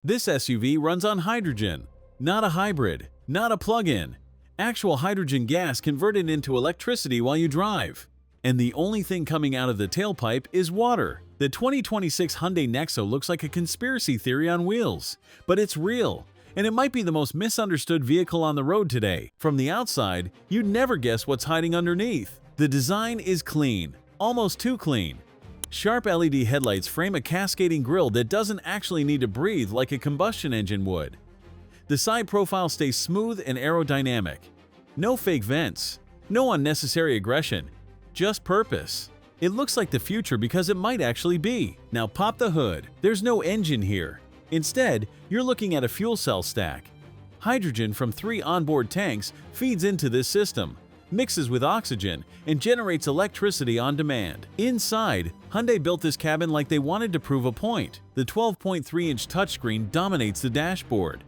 This SUV runs on hydrogen, not a hybrid, not a plug-in. Actual hydrogen gas converted into electricity while you drive. And the only thing coming out of the tailpipe is water. The 2026 Hyundai NEXO looks like a conspiracy theory on wheels, but it's real, and it might be the most misunderstood vehicle on the road today. From the outside, you'd never guess what's hiding underneath. The design is clean, almost too clean. Sharp LED headlights frame a cascading grille that doesn't actually need to breathe like a combustion engine would. The side profile stays smooth and aerodynamic. No fake vents, no unnecessary aggression, just purpose. It looks like the future because it might actually be. Now pop the hood. There's no engine here. Instead, you're looking at a fuel cell stack. Hydrogen from 3 onboard tanks feeds into this system, mixes with oxygen, and generates electricity on demand. Inside, Hyundai built this cabin like they wanted to prove a point. The 12.3-inch touchscreen dominates the dashboard.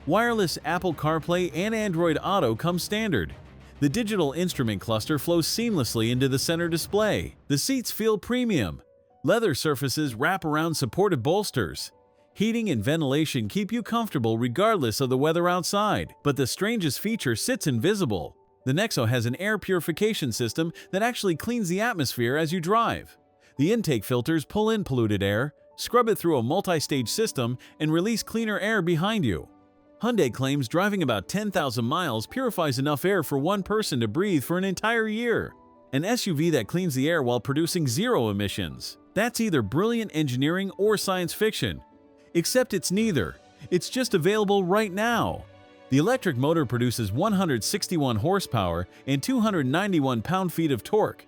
Wireless Apple CarPlay and Android Auto come standard. The digital instrument cluster flows seamlessly into the center display. The seats feel premium. Leather surfaces wrap around supportive bolsters. Heating and ventilation keep you comfortable regardless of the weather outside. But the strangest feature sits invisible. The NEXO has an air purification system that actually cleans the atmosphere as you drive. The intake filters pull in polluted air, scrub it through a multi-stage system, and release cleaner air behind you. Hyundai claims driving about 10,000 miles purifies enough air for one person to breathe for an entire year. An SUV that cleans the air while producing 0 emissions. That's either brilliant engineering or science fiction. Except it's neither. It's just available right now. The electric motor produces 161 horsepower and 291 pound-feet of torque.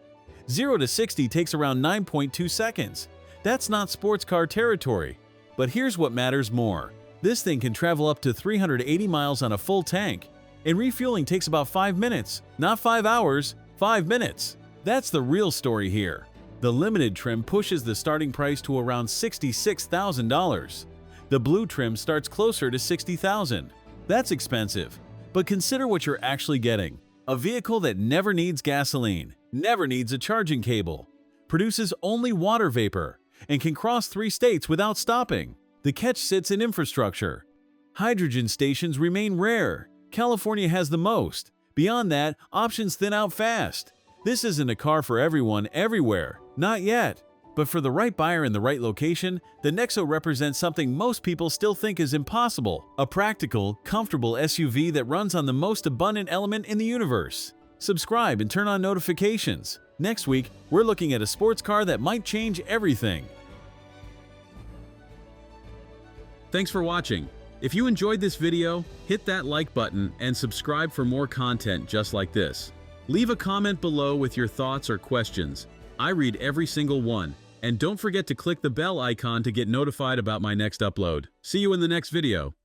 0 to 60 takes around 9.2 seconds. That's not sports car territory. But here's what matters more. This thing can travel up to 380 miles on a full tank, and refueling takes about 5 minutes. Not 5 hours, 5 minutes. That's the real story here. The limited trim pushes the starting price to around $66,000. The blue trim starts closer to $60,000. That's expensive, but consider what you're actually getting. A vehicle that never needs gasoline, never needs a charging cable, produces only water vapor, and can cross 3 states without stopping. The catch sits in infrastructure. Hydrogen stations remain rare. California has the most. Beyond that, options thin out fast. This isn't a car for everyone everywhere. Not yet. But for the right buyer in the right location, the NEXO represents something most people still think is impossible. A practical, comfortable SUV that runs on the most abundant element in the universe. Subscribe and turn on notifications. Next week, we're looking at a sports car that might change everything. Thanks for watching. If you enjoyed this video, hit that like button and subscribe for more content just like this. Leave a comment below with your thoughts or questions. I read every single one. And don't forget to click the bell icon to get notified about my next upload. See you in the next video.